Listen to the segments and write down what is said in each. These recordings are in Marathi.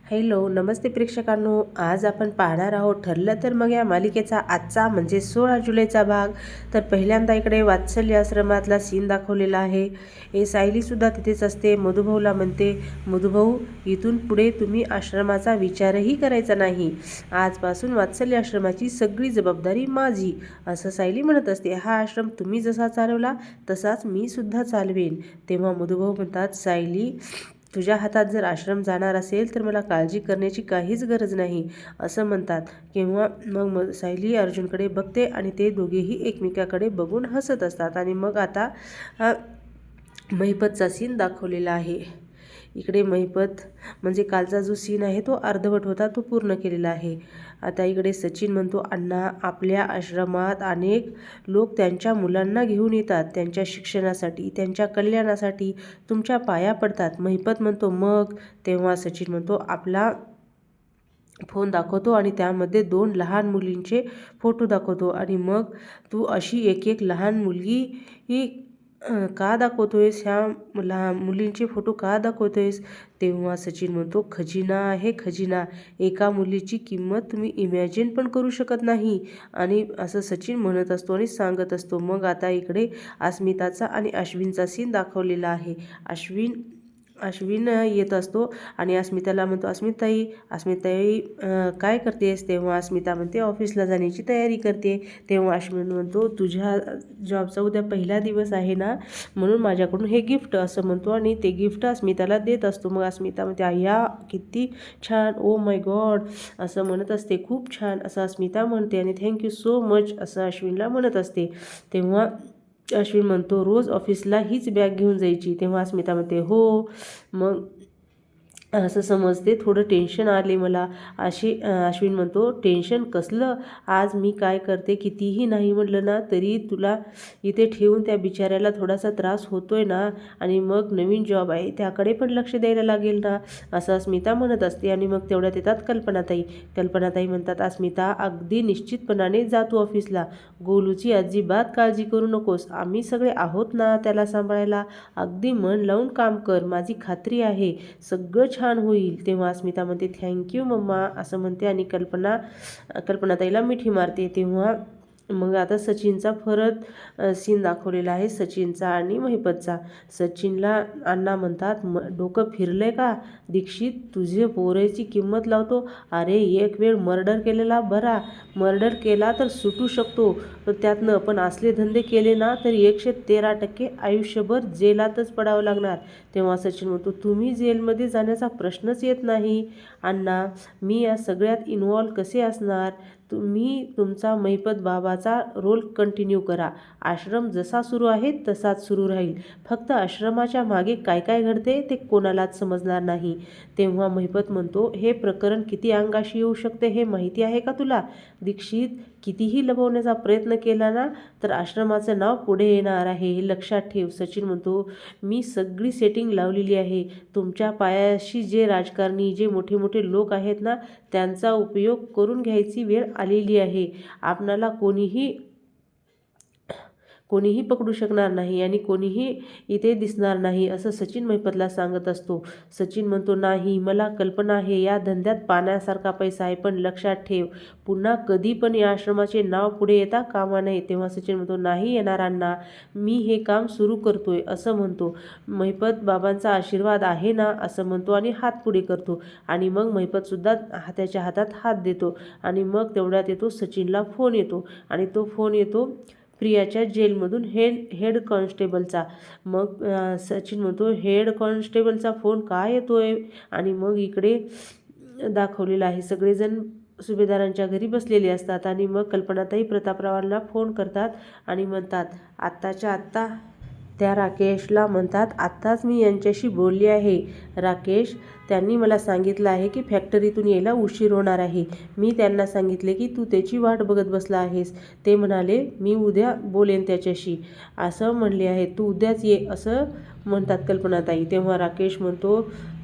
हॅलो नमस्ते प्रेक्षकांनो, आज आपण पाहणार आहोत ठरलं तर मग या मालिकेचा आजचा म्हणजे 16 जुलैचा भाग. तर पहिल्यांदा इकडे वात्सल्य आश्रमातला सीन दाखवलेला आहे. सायलीसुद्धा तिथेच असते. मधुभाऊला म्हणते, मधुभाऊ इथून पुढे तुम्ही आश्रमाचा विचारही करायचा नाही. आजपासून वात्सल्य आश्रमाची सगळी जबाबदारी माझी, असं सायली म्हणत असते. हा आश्रम तुम्ही जसा चालवला तसाच मी सुद्धा चालवेन. तेव्हा मधुभाऊ म्हणतात, सायली तुझ्या हातात जर आश्रम जाणार असेल तर मला काळजी करण्याची काहीच गरज नाही, असं म्हणतात. किंवा मग सायली अर्जुनकडे बघते आणि ते दोघेही एकमेकाकडे बघून हसत असतात. आणि मग आता महिपतचा सीन दाखवलेला आहे. इकडे महिपत म्हणजे कालचा जो सीन आहे तो अर्धवट होता, तो पूर्ण केलेला आहे. आता इकडे सचिन म्हणतो, अण्णा आपल्या आश्रमात अनेक लोक त्यांच्या मुलांना घेऊन येतात, त्यांच्या शिक्षणासाठी, त्यांच्या कल्याणासाठी तुमच्या पाया पडतात. महिपत म्हणतो मग? तेव्हा सचिन म्हणतो, आपला फोन दाखवतो आणि त्यामध्ये 2 लहान मुलींचे फोटो दाखवतो. आणि मग तू अशी एक लहान मुलगी का दाखवतोयस? ह्या मुलींचे फोटो का दाखवतोयस? तेव्हा सचिन म्हणतो, खजिना आहे खजिना. एका मुलीची किंमत तुम्ही इमॅजिन पण करू शकत नाही. आणि असं सचिन म्हणत असतो आणि सांगत असतो. मग आता इकडे अस्मिताचा आणि अश्विनचा सीन दाखवलेला आहे. अश्विन येत असतो आणि अस्मिताला म्हणतो, अस्मिताई काय करतेस? तेव्हा अस्मिता म्हणते, ऑफिसला जाण्याची तयारी करते. तेव्हा अश्विन म्हणतो, तुझ्या जॉबचा उद्या पहिला दिवस आहे ना, म्हणून माझ्याकडून हे गिफ्ट, असं म्हणतो. आणि ते गिफ्ट अस्मिताला देत असतो. मग अस्मिता म्हणते, आया किती छान, ओ माय गॉड, असं म्हणत असते. खूप छान असं अस्मिता म्हणते आणि थँक्यू सो मच असं अश्विनला म्हणत असते. तेव्हा अश्विन म्हणतो, रोज ऑफिसला हीच बॅग घेऊन जायची? तेव्हा अस्मिता म्हणते, हो. मग असं समजते, थोडं टेन्शन आले मला. अश्विन म्हणतो, टेन्शन कसलं? आज मी काय करते, कितीही नाही म्हटलं ना तरी तुला इथे ठेवून त्या बिचाऱ्याला थोडासा त्रास होतोय ना. आणि मग नवीन जॉब आहे त्याकडे पण लक्ष द्यायला लागेल ना, असं अस्मिता म्हणत असते. आणि मग तेवढ्यात येतात कल्पनाताई म्हणतात, अस्मिता अगदी निश्चितपणाने जा तू ऑफिसला. गोलूची अजिबात काळजी करू नकोस, आम्ही सगळे आहोत ना त्याला सांभाळायला. अगदी मन लावून काम कर, माझी खात्री आहे सगळं छान होईल. तेव्हा अस्मिता म्हणते, थँक्यू मम्मा, असं म्हणते आणि कल्पनाताईला मिठी मारते. तेव्हा मग आता सचिनचा परत सीन दाखवलेला आहे, सचिनचा आणि महिपतचा. सचिनला अण्णा म्हणतात, डोकं फिरलंय का दीक्षित? तुझे पोराची किंमत लावतो. अरे एक वेळ मर्डर केलेला बरा, मर्डर केला तर सुटू शकतो त्यातनं, पण असले धंदे केले ना तरी 113% आयुष्यभर जेलातच पडावं लागणार. तेव्हा सचिन म्हणतो, तुम्ही जेलमध्ये जाण्याचा प्रश्नच येत नाही अण्णा, मी या सगळ्यात इन्व्हॉल्व कसे असणार? तुम्ही तुमचा महिपत बाबाचा रोल कंटिन्यू करा. आश्रम जसा सुरू आहे तसाच सुरू राहील. फक्त आश्रमाच्या मागे काय काय घडते ते कोणालाच समजणार नाही. तेव्हा महिपत म्हणतो, हे प्रकरण किती अंगाशी येऊ शकते हे माहिती आहे का तुला? दीक्षित कितीही लपवण्याचा प्रयत्न केला ना तर आश्रमाचं नाव पुढे येणार आहे, हे लक्षात ठेव. सचिन म्हणतो, मी सगळी सेटिंग लावलेली आहे. तुमच्या पायाशी जे राजकारणी, जे मोठे मोठे लोक आहेत ना, त्यांचा उपयोग करून घ्यायची वेळ आलेली आहे. आपणाला कोणीही पकडू शकणार नाही आणि कोणीही इथे दिसणार नाही, असं सचिन महिपतला सांगत असतो. सचिन म्हणतो, नाही, मला कल्पना आहे, या धंद्यात पाण्यासारखा पैसा आहे, पण लक्षात ठेव, पुन्हा कधी पण या आश्रमाचे नाव पुढे येता कामा नये. तेव्हा सचिन म्हणतो, नाही येणार अण्णा, मी हे काम सुरू करतोय, असं म्हणतो. महिपत बाबांचा आशीर्वाद आहे ना, असं म्हणतो आणि हात पुढे करतो. आणि मग महिपतसुद्धा त्याच्या हातात हात देतो. आणि मग तेवढ्यात येतो सचिनला फोन येतो आणि तो फोन येतो प्रियाच्या जेलमधून हेड कॉन्स्टेबलचा. मग सचिन म्हणतो, हेड कॉन्स्टेबलचा फोन का येतोय? आणि मग इकडे दाखवलेलं आहे, सगळेजण सुभेदारांच्या घरी बसलेले असतात. आणि मग कल्पनाताई प्रतापरावांना फोन करतात आणि म्हणतात, आत्ताच्या आत्ता त्या राकेशला म्हणतात, आत्ताच मी यांच्याशी बोलली आहे राकेश, त्यांनी मला सांगितलं आहे की फॅक्टरीतून यायला उशीर होणार आहे. मी त्यांना सांगितले की तू त्याची वाट बघत बसला आहेस. ते म्हणाले, मी उद्या बोलेन त्याच्याशी, असं म्हणले आहे, तू उद्याच ये, असं म्हणतात कल्पनाताई. तेव्हा राकेश म्हणतो,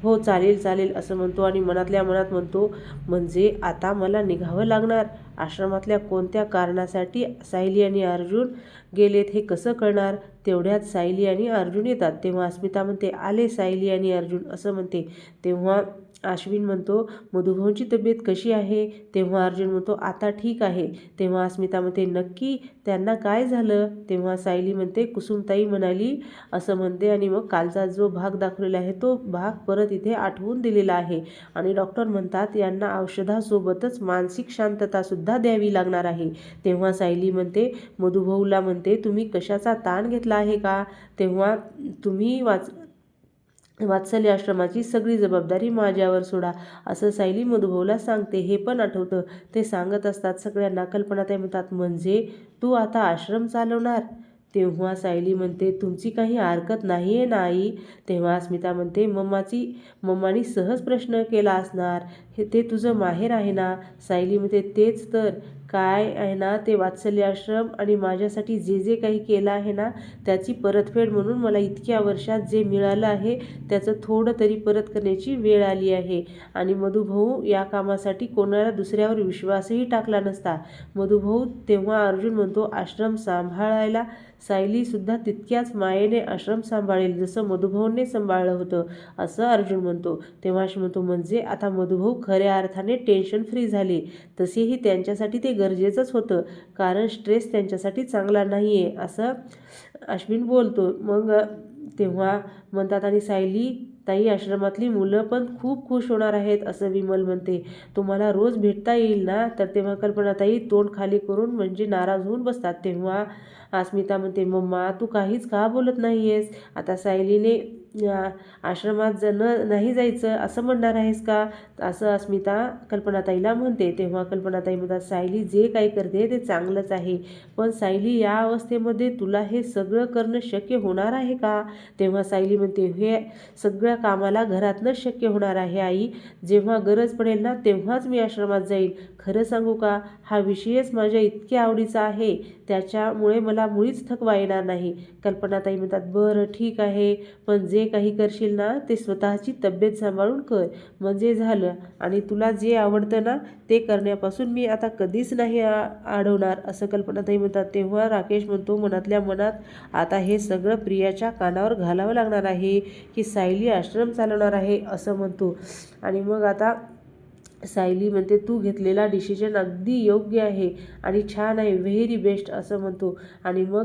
हो चालेल चालेल, असं म्हणतो आणि मनातल्या मनात म्हणतो, म्हणजे आता मला निघावं लागणार आश्रमातल्या कोणत्या कारणासाठी सायली आणि अर्जुन गेलेत हे कसं कळणार? तेवढ्यात सायली आणि अर्जुन येतात. तेव्हा अस्मिता म्हणते, आले सायली आणि अर्जुन असं म्हणते. तेव्हा अश्विन म्हणतो, मधुभाऊंची तब्येत कशी आहे? तेव्हा अर्जुन म्हणतो, आता ठीक आहे. तेव्हा अस्मिता म्हणते, नक्की त्यांना काय झालं? तेव्हा सायली म्हणते, कुसुमताई म्हणाली असं म्हणते आणि मग कालचा जो भाग दाखवलेला आहे तो भाग परत इथे आठवून दिलेला आहे आणि डॉक्टर म्हणतात यांना औषधासोबतच मानसिक शांततासुद्धा द्यावी लागणार आहे. तेव्हा सायली म्हणते, मधुभाऊला म्हणते, तुम्ही कशाचा ताण घेतला आहे का? तेव्हा तुम्ही वात्सल्य आश्रमाची सगळी जबाबदारी माझ्यावर सोडा असं सायली मधुभाऊला सांगते. हे पण आठवतं. ते सांगत असतात सगळ्यांना. कल्पनाताई म्हणतात, म्हणजे तू आता आश्रम चालवणार? तेव्हा सायली म्हणते, तुमची काही हरकत नाही आहे ना आई? तेव्हा अस्मिता म्हणते, मम्मानी सहज प्रश्न केला असणार, ते तुझं माहेर आहे ना? सायली म्हणते, तेच तर. काय आहे ना, ते वात्सल्य आश्रम आणि माझ्यासाठी जे जे काही केलं आहे ना त्याची परतफेड म्हणून मला इतक्या वर्षात जे मिळालं आहे त्याचं थोडं तरी परत करण्याची वेळ आली आहे. आणि मधुभाऊ या कामासाठी कोणाला दुसऱ्यावर विश्वासही टाकला नसता. मधुभाऊ तेव्हा अर्जुन म्हणतो, आश्रम सांभाळायला सायलीसुद्धा तितक्याच मायेने आश्रम सांभाळेल जसं मधुभाऊंनी सांभाळलं होतं असं अर्जुन म्हणतो. तेव्हा अशी म्हणतो, म्हणजे आता मधुभाऊ खऱ्या अर्थाने टेन्शन फ्री झाले. तसेही त्यांच्यासाठी ते गरजेचंच होतं, कारण स्ट्रेस त्यांच्यासाठी चांगला नाही आहे असं अश्विन बोलतो. मग तेव्हा म्हणतात, आणि सायली ताई आश्रमातली मुलं पण खूप खुश होणार आहेत असं विमल म्हणते. तुम्हाला रोज भेटता येईल ना? तर तेव्हा कल्पनाताई तोंड खाली करून म्हणजे नाराज होऊन बसतात. तेव्हा अस्मिता म्हणते, मम्मा तू काहीच का बोलत नाही आहेस? आता सायलीने आश्रमात नाही जायचं असं म्हणणार आहेस का? असं अस्मिता कल्पनाताईला म्हणते. तेव्हा कल्पनाताई म्हणतात, सायली जे काही करते ते चांगलंच आहे, पण सायली या अवस्थेमध्ये तुला हे सगळं करणं शक्य होणार आहे का? तेव्हा सायली म्हणते, हे सगळ्या कामाला घरातनंच शक्य होणार आहे आई. जेव्हा गरज पडेल ना तेव्हाच मी आश्रमात जाईल. खरं सांगू का, हा विषयच माझ्या इतक्या आवडीचा आहे, त्याच्यामुळे मला मुळीच थकवा येणार नाही. कल्पनाताई म्हणतात, बरं ठीक आहे, पण जे काही करशील ना ते स्वतःची तब्येत सांभाळून कर म्हणजे झालं. आणि तुला जे आवडतं ना ते करण्यापासून मी आता कधीच नाही अडवणार असं कल्पनाताई म्हणतात. तेव्हा राकेश म्हणतो मनातल्या मनात, आता हे सगळं प्रियाच्या कानावर घालावं लागणार आहे की सायली आश्रम चालवणार आहे असं म्हणतो. आणि मग आता सायली म्हणते, तू घेतलेला डिसिजन अगदी योग्य आहे आणि छान आहे, व्हेरी बेस्ट असं म्हणतो. आणि मग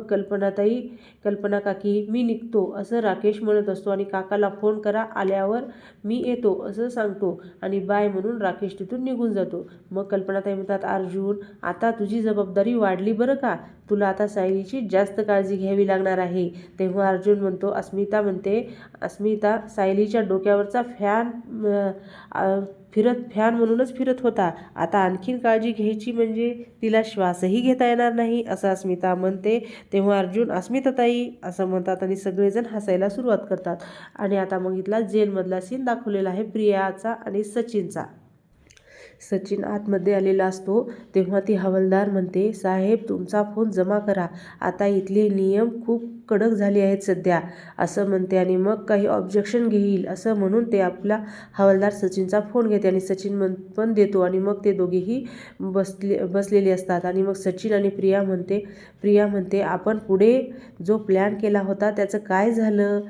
कल्पना काकी मी निघतो असं राकेश म्हणत असतो आणि काकाला फोन करा, आल्यावर मी येतो असं सांगतो आणि बाय म्हणून राकेश तिथून निघून जातो. मग कल्पनाताई म्हणतात, अर्जुन आता तुझी जबाबदारी वाढली बरं का, तुला आता सायलीची जास्त काळजी घ्यावी लागणार आहे. तेव्हा अर्जुन म्हणतो, अस्मिता सायलीच्या डोक्यावरचा फॅन म्हणूनच फिरत होता, आता आणखीन काळजी घ्यायची म्हणजे तिला श्वासही घेता येणार नाही असं अस्मिता म्हणते. तेव्हा अर्जुन, अस्मिताताई असं म्हणतात आणि सगळेजण हसायला सुरुवात करतात. आणि आता मग इथला जेलमधला सीन दाखवलेला आहे प्रियाचा आणि सचिनचा. सचिन आतमध्ये आलेला असतो. तेव्हा ती हवालदार म्हणते, साहेब तुमचा फोन जमा करा, आता इथले नियम खूप कडक झाले आहेत सध्या असं म्हणते. आणि मग काही ऑब्जेक्शन घेईल असं म्हणून ते आपला हवालदार सचिनचा फोन घेते आणि सचिन पण देतो. आणि मग ते दोघेही बसलेले असतात. आणि मग सचिन आणि प्रिया म्हणते, आपण पुढे जो प्लॅन केला होता त्याचं काय झालं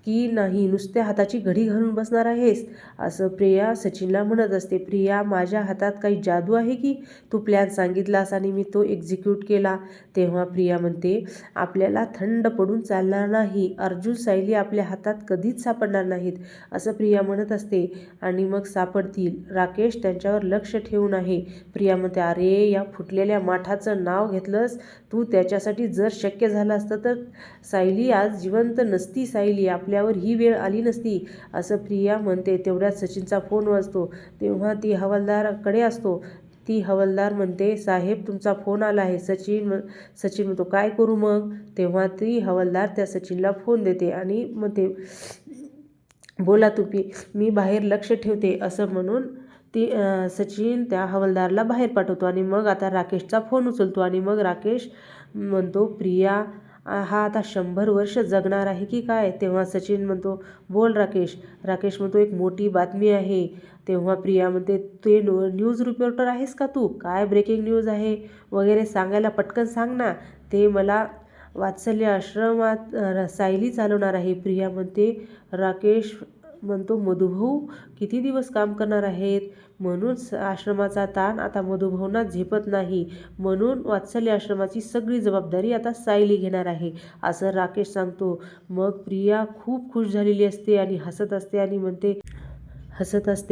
की नाही? नुसत्या हाताची घडी घालून बसणार आहेस असं प्रिया सचिनला म्हणत असते. प्रिया, माझ्या हातात काही जादू आहे की तू प्लॅन सांगितलास आणि मी तो एक्झिक्यूट केला? तेव्हा प्रिया म्हणते, आपल्याला थंड पडून चालणार नाही, अर्जुन सायली आपल्या हातात कधीच सापडणार नाहीत असं प्रिया म्हणत असते. आणि मग सापडतील, राकेश त्यांच्यावर लक्ष ठेवून आहे. प्रिया म्हणते, अरे या फुटलेल्या माठाचं नाव घेतलंस तू त्याच्यासाठी, जर शक्य झालं असतं तर सायली आज जिवंत नसती, सायली आपल्यावर ही वेळ आली नसती असं प्रिया म्हणते. तेवढ्यात सचिनचा फोन वाजतो. तेव्हा ती हवालदाराकडे असतो. ती हवालदार म्हणते, साहेब तुमचा फोन आला आहे. सचिन म्हणतो, काय करू मग? तेव्हा ती हवालदार त्या सचिनला फोन देते आणि म्हणते, बोला तुम्ही, मी बाहेर लक्ष ठेवते असं म्हणून ती सचिन त्या हवालदारला बाहेर पाठवतो. आणि मग आता राकेशचा फोन उचलतो आणि मग राकेश म्हणतो, प्रिया हा आता 100 वर्ष जगणार आहे की काय? तेव्हा सचिन म्हणतो, बोल राकेश. राकेश म्हणतो, एक मोठी बातमी आहे. तेव्हा प्रिया म्हणते, ते न्यूज रिपोर्टर आहेस का तू? काय ब्रेकिंग न्यूज आहे वगैरे सांगायला पटकन सांग ना. ते मला वात्सल्य आश्रमात सायली चालवणार आहे. प्रिया म्हणते. राकेश म्हणतो, मधुभाऊ किती दिवस काम करणार आहेत? म्हणून आश्रमाचा ताण आता मधुभाऊंना झेपत नाही, म्हणून वात्सल्य आश्रमाची सगळी जबाबदारी आता सायली घेणार आहे, असं राकेश सांगतो. मग प्रिया खूप खुश झालेली असते आणि हसत असते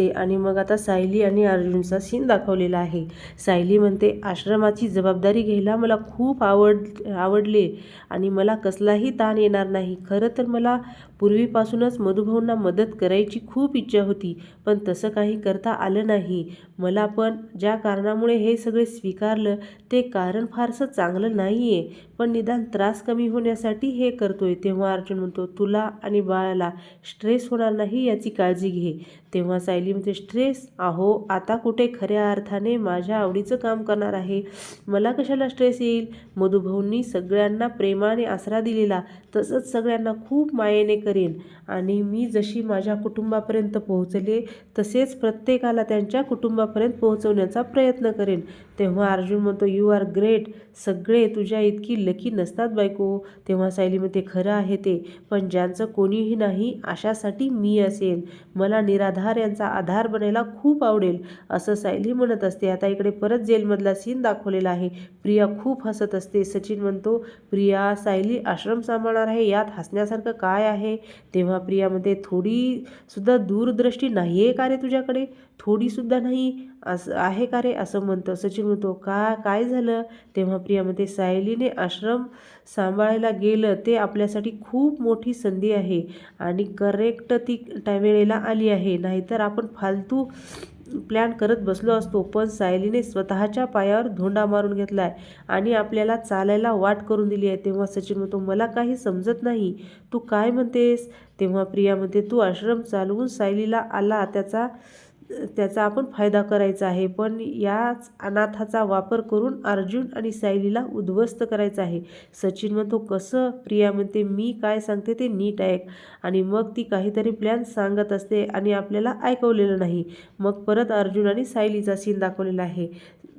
आणि मग आता सायली आणि अर्जुनचा सीन दाखवलेला आहे. सायली म्हणते, आश्रमाची जबाबदारी घ्यायला मला खूप आवडले आणि मला कसलाही ताण येणार नाही. खरं तर मला पूर्वीपासूनच मधुभाऊंना मदत करायची खूप इच्छा होती, पण तसं काही करता आलं नाही मला. पण ज्या कारणामुळे हे सगळे स्वीकारलं ते कारण फारसं चांगलं नाही आहे, पण निदान त्रास कमी होण्यासाठी हे करतोय. तेव्हा अर्जुन म्हणतो, तुला आणि बाळाला स्ट्रेस होणार नाही याची काळजी घे. तेव्हा सायली म्हणते, स्ट्रेस? अहो, आता कुठे खऱ्या अर्थाने माझ्या आवडीचं काम करणार आहे, मला कशाला स्ट्रेस येईल? मधुभाऊंनी सगळ्यांना प्रेमाने आसरा दिलेला तसंच सगळ्यांना खूप मायेने करेन आणि मी जशी माझ्या कुटुंबापर्यंत पोहोचले तसेच प्रत्येकाला त्यांच्या कुटुंबापर्यंत पोहोचवण्याचा प्रयत्न करेन. तेव्हा अर्जुन म्हणतो, यू आर ग्रेट. सगळे तुझ्या इतकी लकी नसतात बायको. तेव्हा सायली म्हणते, खरं आहे ते, पण ज्यांचं कोणीही नाही अशासाठी मी असेन. मला निराधार यांचा आधार बनायला खूप आवडेल, असं सायली म्हणत असते. आता इकडे परत जेलमधला सीन दाखवलेला आहे. प्रिया खूप हसत असते. सचिन म्हणतो, प्रिया, सायली आश्रम सांभाळणार आहे, यात हसण्यासारखं काय आहे? तेव्हा प्रिया म्हणते, थोडी सुद्धा दूरदृष्टी नाही आहे का रे तुझ्याकडे? थोडी सुद्धा नाही असं आहे का रे? असं म्हणतं. सचिन म्हणतो, काय झालं? तेव्हा प्रिया म्हणते, सायलीने आश्रम सांभाळायला गेलं ते आपल्यासाठी खूप मोठी संधी आहे आणि करेक्ट ती वेळेला आली आहे, नाहीतर आपण फालतू प्लॅन करत बसलो असतो. पण सायलीने स्वतःच्या पायावर धोंडा मारून घेतलाय आणि आपल्याला चालायला वाट करून दिली आहे. तेव्हा सचिन म्हणतो, मला काही समजत नाही, तू काय म्हणतेस? तेव्हा प्रिया म्हणते, तू आश्रम चालवून सायलीला आला त्याचा आपण फायदा करायचा आहे, पण याच अनाथाचा वापर करून अर्जुन आणि सायलीला उद्ध्वस्त करायचं आहे. सचिन म्हणतो, कसं? प्रिया म्हणते, मी काय सांगते ते नीट ऐक. आणि मग ती काहीतरी प्लॅन सांगत असते आणि आपल्याला ऐकवलेलं नाही. मग परत अर्जुन आणि सायलीचा सीन दाखवलेला आहे.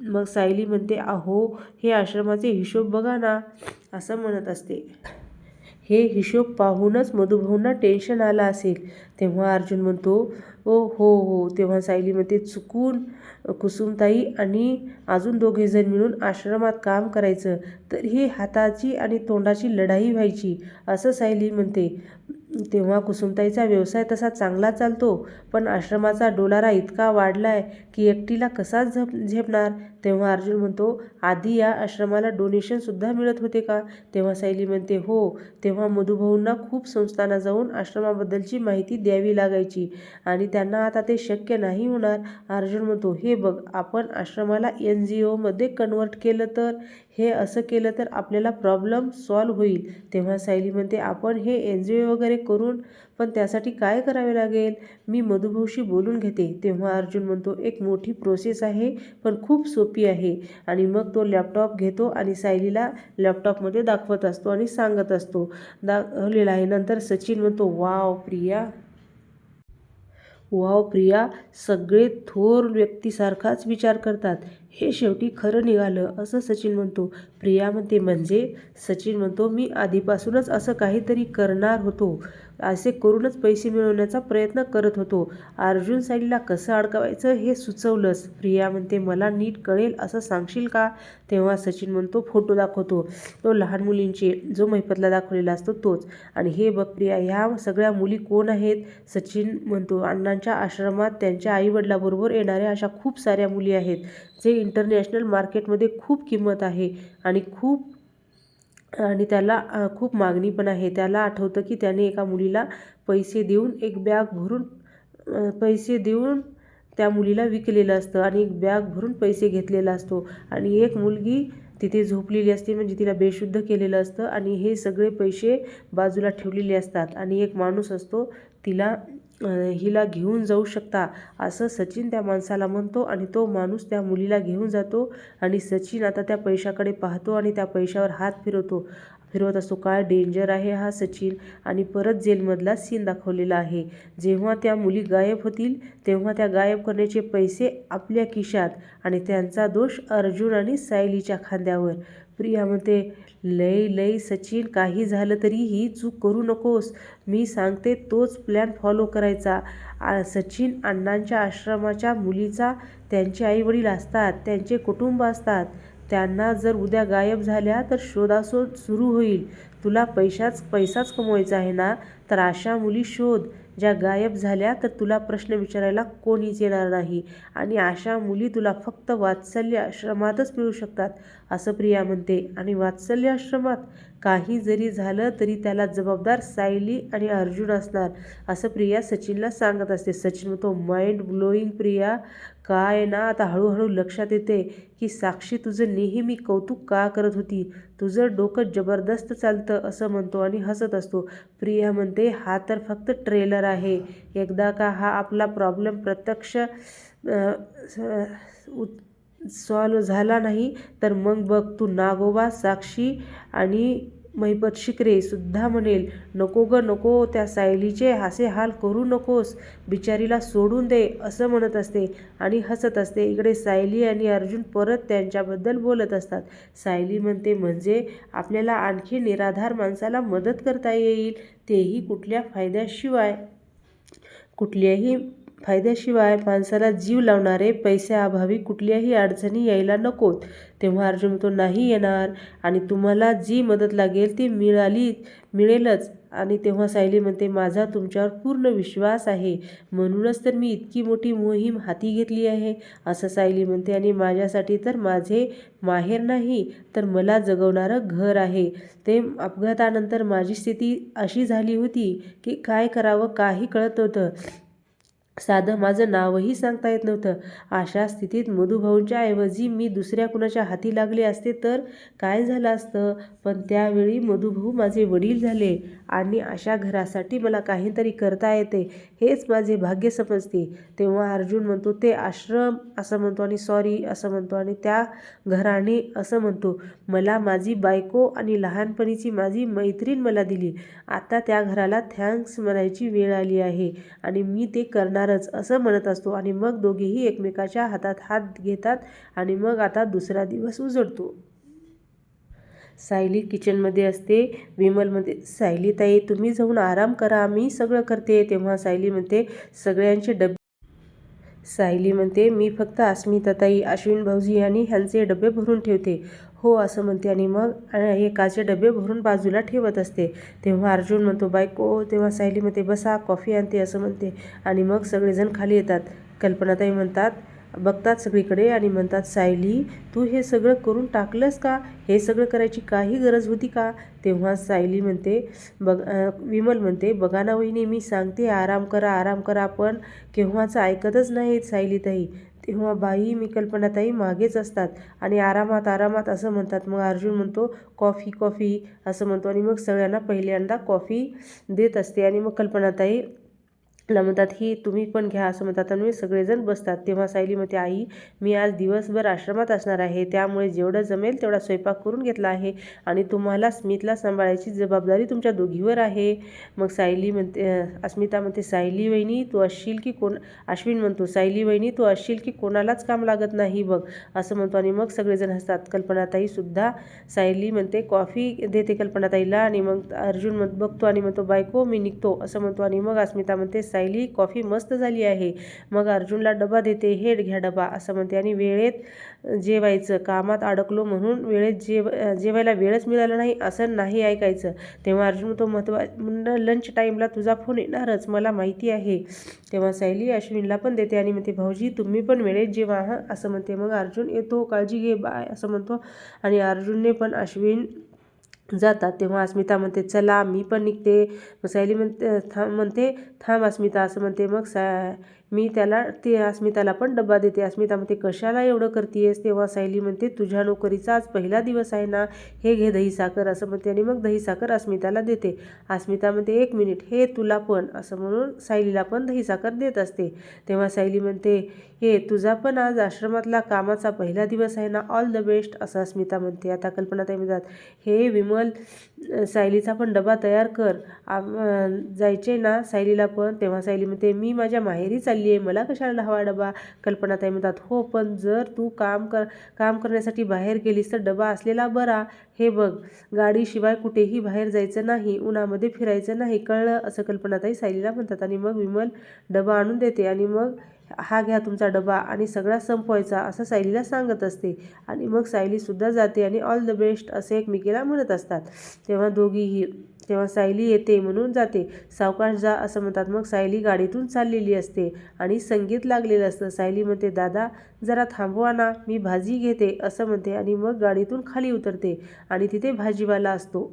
मग सायली म्हणते, अहो, हे आश्रमाचे हिशोब बघा ना, असं म्हणत असते. हे हिशोब पाहूनच मधुभाऊंना टेन्शन आलं असेल. तेव्हा अर्जुन म्हणतो, हो. तेव्हा सायली म्हणते, चुकून कुसुमताई आणि अजून दोघेजण मिळून आश्रमात काम करायचं तर ही हाताची आणि तोंडाची लढाई व्हायची, असं सायली म्हणते. तेव्हा कुसुमताईचा व्यवसाय तसा चांगला चालतो, पण आश्रमाचा डोलारा इतका वाढलाय की एकटीला कसा झेपणार? तेव्हा अर्जुन म्हणतो, आधी या आश्रमाला डोनेशनसुद्धा मिळत होते का? तेव्हा सायली म्हणते, हो. तेव्हा मधुभाऊंना खूप संस्थांना जाऊन आश्रमाबद्दलची माहिती द्यावी लागायची आणि त्यांना आता ते शक्य नाही होणार. अर्जुन म्हणतो, हे बघ, आपण आश्रमाला NGO मध्ये कन्व्हर्ट केलं तर, हे असं केलं तर आपल्याला प्रॉब्लेम सॉल्व्ह होईल. तेव्हा सायली म्हणते, आपण हे NGO वगैरे करून पण त्यासाठी काय करावे लागेल? मी मधुभाऊशी बोलून घेते. तेव्हा अर्जुन म्हणतो, एक मोठी प्रोसेस आहे, पण खूप सोपी आहे. आणि मग तो लॅपटॉप घेतो आणि सायलीला लॅपटॉपमध्ये दाखवत असतो आणि सांगत असतो दाखवलेला आहे. नंतर सचिन म्हणतो, वाव प्रिया, सगळे थोर व्यक्तीसारखाच विचार करतात, हे शेवटी खरं निघालं, असं सचिन म्हणतो. प्रिया म्हणते, म्हणजे? सचिन म्हणतो, मी आधीपासूनच असं काहीतरी करणार होतो, असे करूनच पैसे मिळवण्याचा प्रयत्न करत होतो. अर्जुन सायलीला कसं अडकवायचं हे सुचवलंस. प्रिया म्हणते, मला नीट कळेल असं सांगशील का? तेव्हा सचिन म्हणतो, फोटो दाखवतो, तो लहान मुलींचे जो महिपतला दाखवलेला असतो तोच. आणि हे बघ प्रिया, ह्या सगळ्या मुली कोण आहेत? सचिन म्हणतो, अण्णांच्या आश्रमात त्यांच्या आईवडिलाबरोबर येणाऱ्या अशा खूप साऱ्या मुली आहेत, जे इंटरनॅशनल मार्केटमध्ये खूप किंमत आहे आणि त्याला खूप मागणी पण आहे. त्याला आठवतं की त्याने एका मुलीला पैसे देऊन त्या मुलीला विकलेलं असतं आणि एक बॅग भरून पैसे घेतलेला असतो आणि एक मुलगी तिथे झोपलेली असते, म्हणजे तिला बेशुद्ध केलेलं असतं आणि हे सगळे पैसे बाजूला ठेवलेले असतात आणि एक माणूस असतो, हिला घेऊन जाऊ शकता, असं सचिन त्या माणसाला म्हणतो आणि तो माणूस त्या मुलीला घेऊन जातो आणि सचिन आता त्या पैशाकडे पाहतो आणि त्या पैशावर हात फिरवतो. फिरवत असतो. काय डेंजर आहे हा सचिन. आणि परत जेलमधला सीन दाखवलेला आहे. जेव्हा त्या मुली गायब होतील तेव्हा त्या गायब करण्याचे पैसे आपल्या खिशात आणि त्यांचा दोष अर्जुन आणि सायलीच्या खांद्यावर. प्रिया म्हणते, लय सचिन, काही झालं तरी ही चूक करू नकोस. मी सांगते तोच प्लॅन फॉलो करायचा. सचिन अण्णांच्या आश्रमाच्या मुलीचा त्यांचे आईवडील असतात, त्यांचे कुटुंब असतात. त्यांना जर उद्या गायब झाल्या तर शोधाशोध सुरू होईल. तुला पैसाच कमवायचा आहे ना, तर अशा मुली शोध ज्या गायब झाल्या तर तुला प्रश्न विचारायला कोणीच येणार नाही. आणि अशा मुली तुला फक्त वात्सल्य आश्रमातच मिळू शकतात असं प्रिया म्हणते. आणि वात्सल्य आश्रमात काही जरी झालं तरी त्याला जबाबदार सायली आणि अर्जुन असणार असं प्रिया सचिनला सांगत असते. सचिन म्हणतो, माइंड ब्लोईंग प्रिया. काय ना आता हळूहळू लक्षात येते की साक्षी तुझं नेहमी कौतुक का करत होती. तुझं डोकं जबरदस्त चालतं असं म्हणतो आणि हसत असतो. प्रिया म्हणते, हा तर फक्त ट्रेलर आहे. एकदा का हा आपला प्रॉब्लेम प्रत्यक्ष सॉल्व झाला नाही तर मग बघ तू नागोबा, साक्षी आणि महिपत शिकरे सुद्धा म्हणेल, नको ग नको, त्या सायलीचे असे हाल करू नकोस, बिचारीला सोडून दे असं म्हणत असते आणि हसत असते. इकडे सायली आणि अर्जुन परत त्यांच्याबद्दल बोलत असतात. सायली म्हणते, म्हणजे आपल्याला आणखी निराधार माणसाला मदत करता येईल, तेही कुठल्याही फायद्याशिवाय. माणसाला जीव लावणारे पैशाअभावी कुठल्याही अडचणी यायला नकोत. तेव्हा अर्जुन म्हणतो, नाही येणार, आणि तुम्हाला जी मदत लागेल ती मिळेलच. आणि तेव्हा सायली म्हणते, माझा तुमच्यावर पूर्ण विश्वास आहे, म्हणूनच तर मी इतकी मोठी मोहीम हाती घेतली आहे असं सायली म्हणते. आणि माझ्यासाठी तर माझे माहेर नाही तर मला जगवणारं घर आहे. ते अपघातानंतर माझी स्थिती अशी झाली होती की काय करावं काही कळत नव्हतं. साधं माझं नावही सांगता येत नव्हतं. अशा स्थितीत मधुभाऊंच्या ऐवजी मी दुसऱ्या कुणाच्या हाती लागले असते तर काय झालं असतं. पण त्यावेळी मधुभाऊ माझे वडील झाले आणि अशा घरासाठी मला काहीतरी करता येते हेच माझे भाग्य समजते. तेव्हा अर्जुन म्हणतो, ते आश्रम असं म्हणतो आणि सॉरी असं म्हणतो आणि त्या घराणे असं म्हणतो, मला माझी बायको आणि लहानपणीची माझी मैत्रीण मला दिली. आता त्या घराला थँक्स म्हणायची वेळ आली आहे आणि मी ते करणारच असं म्हणत असतो. आणि मग दोघेही एकमेकाच्या हातात हात घेतात आणि मग आता दुसरा दिवस उजळतो. सायली किचनमध्ये असते. विमल म्हणते, सायली ताई तुम्ही जाऊन आराम करा, मी सगळं करते. तेव्हा सायली म्हणते, सगळ्यांचे डबे. सायली म्हणते, मी फक्त अस्मिताताई, अश्विन भाऊजी आणि ह्यांचे डबे भरून ठेवते. हो असं म्हणते आणि मग एकाचे डबे भरून बाजूला ठेवत असते. तेव्हा अर्जुन म्हणतो, बायको. तेव्हा सायली म्हणते, बसा कॉफी आणते असं म्हणते. आणि मग सगळेजण खाली येतात. कल्पनाताई बघतात सगळीकडे आणि म्हणतात, सायली तू हे सगळं करून टाकलंस का? हे सगळं करायची काही गरज होती का? तेव्हा सायली म्हणते, विमल म्हणते, बघा ना वहिनी, मी सांगते आराम करा, पण केव्हाचं ऐकतच नाहीत सायलीताई. तेव्हा बाई मी कल्पनाताई मागेच असतात आणि आरामात असं म्हणतात. मग अर्जुन म्हणतो, कॉफी असं म्हणतो आणि मग सगळ्यांना पहिल्यांदा कॉफी देत असते. आणि मग कल्पनाताई म्हणतात, ही तुम्ही पण घ्या असं म्हणतात आणि सगळेजण बसतात. तेव्हा सायली म्हणते, आई मी आज दिवसभर आश्रमात असणार आहे, त्यामुळे जेवढं जमेल तेवढा स्वयंपाक करून घेतला आहे आणि तुम्हाला स्मितला सांभाळायची जबाबदारी तुमच्या दोघीवर आहे. मग अस्मिता म्हणते, सायली वहिनी तू असशील की अश्विन म्हणतो, सायली वहिनी तू असशील की कोणालाच काम लागत नाही बघ असं म्हणतो. आणि मग सगळेजण हसतात. कल्पनाताईसुद्धा सायली म्हणते, कॉफी देते कल्पनाताईला आणि मग अर्जुन बघतो आणि म्हणतो, बायको मी निघतो असं म्हणतो. आणि मग अस्मिता म्हणते, सायली कॉफी मस्त झाली आहे. मग अर्जुनला डबा देते, हे घ्या डबा असं म्हणते. आणि वेळेत जेवायचं, कामात अडकलो म्हणून वेळेत जेवायला वेळच मिळाला नाही असं नाही ऐकायचं. तेव्हा अर्जुन तो लंच टाईमला तुझा फोन येणारच मला माहिती आहे. तेव्हा सायली अश्विनला पण देते आणि म्हणते, भाऊजी तुम्ही पण वेळेत जेवा हां असं म्हणते. मग अर्जुन येतो, काळजी घे बाय असं म्हणतो. आणि अर्जुनने पण अश्विन जातात. तेव्हा अस्मिता म्हणते, चला मी पण निघते. मग सायली म्हणते थांब अस्मिता असं म्हणते. मग ते अस्मिताला पण डबा देते. अस्मिता म्हणते कशाला एवढं करतेस? तेव्हा सायली म्हणते तुझ्या नोकरीचा आज पहिला दिवस आहे ना, हे घे दही साखर असं म्हणते आणि मग दही साखर अस्मिताला देते. अस्मिता म्हणते 1 मिनिट, हे तुला पण असं म्हणून सायलीला पण दही साखर देत असते. तेव्हा सायली म्हणते हे तुझा पण आज आश्रमातला कामाचा पहिला दिवस आहे ना, ऑल द बेस्ट असं अस्मिता म्हणते. आता कल्पनाताई म्हणतात हे विमल, सायलीचा पण डबा तयार कर, जायचे ना सायलीला पण. तेव्हा सायली म्हणते मी माझ्या माहेरी चालली आहे, मला कशाला हवा डबा? कल्पनाताई म्हणतात हो, पण जर तू काम करण्यासाठी बाहेर गेलीस तर डबा असलेला बरा. हे बघ, गाडीशिवाय कुठेही बाहेर जायचं नाही, उन्हामध्ये फिरायचं नाही, कळलं? असं कल्पनाताई सायलीला म्हणतात. आणि मग विमल डबा आणून देते आणि मग हा घ्या तुमचा डबा आणि सगळा संपवायचा असं सायलीला सांगत असते. आणि मग सायलीसुद्धा जाते आणि ऑल द बेस्ट असे एकमेकीला म्हणत असतात. तेव्हा सायली येते म्हणून जाते, सावकाश जा असं म्हणतात. मग सायली गाडीतून चाललेली असते आणि संगीत लागलेलं असतं. सायली म्हणते दादा जरा थांबवा ना, मी भाजी घेते असं म्हणते आणि मग गाडीतून खाली उतरते आणि तिथे भाजीवाला असतो.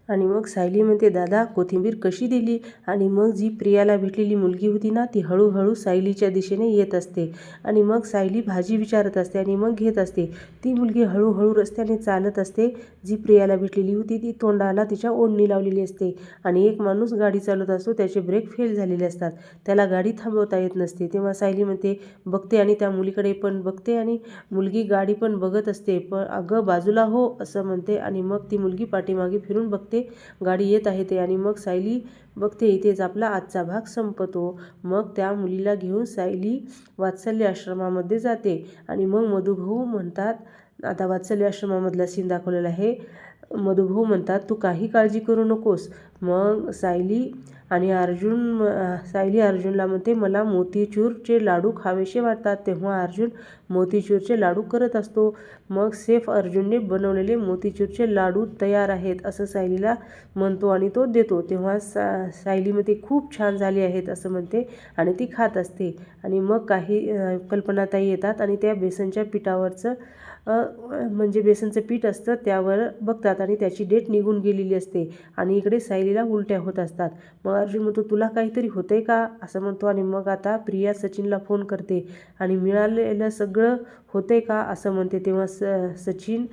आणि मग सायली म्हणते दादा कोथिंबीर कशी दिली? आणि मग जी प्रियाला भेटलेली मुलगी होती ना, ती हळूहळू सायलीच्या दिशेने येत असते आणि मग सायली भाजी विचारत असते आणि मग घेत असते. ती मुलगी हळूहळू रस्त्याने चालत असते. जी प्रियाला भेटलेली होती ती तोंडाला तिच्या ओढणी लावलेली असते आणि एक माणूस गाडी चालवत असतो, त्याचे ब्रेक फेल झालेले असतात, त्याला गाडी थांबवता येत नसते. तेव्हा सायली म्हणते बघते आणि त्या मुलीकडे पण बघते आणि मुलगी गाडी पण बघत असते, पण अगं बाजूला हो असं म्हणते आणि मग ती मुलगी पाठीमागे फिरून बघते, गाडी येत आहे ते. आणि मग सायली बघते इथेच आपला आजचा भाग संपतो. मग त्या मुलीला घेऊन सायली वात्सल्य आश्रमामध्ये जाते आणि मग मधुभाऊ म्हणतात, आता वात्सल्य आश्रमामधला सीन दाखवलेला आहे. मधुभाऊ म्हणतात तू काही काळजी करू नकोस. मग सायली अर्जुनला म्हणते मला मोतीचूरचे लाडू खावेसे वाटतात. तेव्हा अर्जुन मोतीचूरचे लाडू करत असतो. मग सेफ अर्जुनने बनवलेले मोतीचूरचे लाडू तयार आहेत असं सायलीला म्हणतो आणि तो देतो. तेव्हा सायली म्हणते खूप छान झाले आहेत असं म्हणते आणि ती खात असते. आणि मग काही कल्पनाताई येतात आणि त्या बेसनच्या पिठावरचं म्हणजे बेसनचं पीठ असतं त्यावर बघतात आणि त्याची डेट निघून गेलेली असते आणि इकडे सायलीला उलट्या होत असतात. मग अर्जुन म्हणतो तुला काहीतरी होतंय का असं म्हणतो आणि मग आता प्रिया सचिनला फोन करते आणि मिळालेलं सगळं होतंय का असं म्हणते. तेव्हा सचिन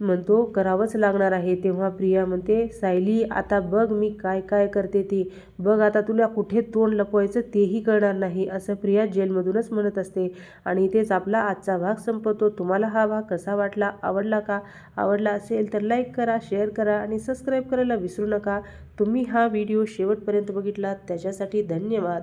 म्हणतो करावंच लागणार आहे. तेव्हा प्रिया म्हणते सायली आता बघ मी काय काय करते ती बघ, आता तुला कुठे तोंड लपवायचं तेही कळणार नाही असं प्रिया जेलमधूनच म्हणत असते. आणि इथेच आपला आजचा भाग संपतो. तुम्हाला हा भाग कसा वाटला? आवडला का? आवडला असेल तर लाईक करा, शेअर करा आणि सबस्क्राईब करायला विसरू नका. तुम्ही हा व्हिडिओ शेवटपर्यंत बघितलात त्याच्यासाठी धन्यवाद.